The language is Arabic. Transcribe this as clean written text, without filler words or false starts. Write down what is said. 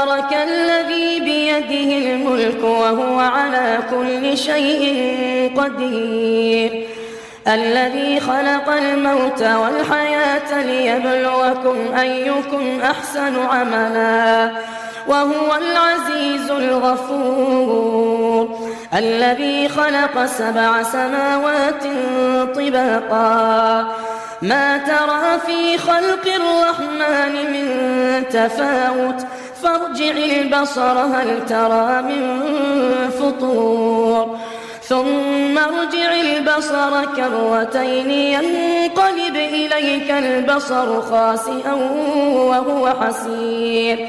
تبارك الذي بيده الملك وهو على كل شيء قدير الذي خلق الموت والحياة ليبلوكم أيكم أحسن عملا وهو العزيز الغفور الذي خلق 7 سماوات طباقا ما ترى في خلق الرحمن من تفاوت فارجع البصر هل ترى من فطور ثم ارجع البصر كرتين ينقلب إليك البصر خاسئا وهو حسير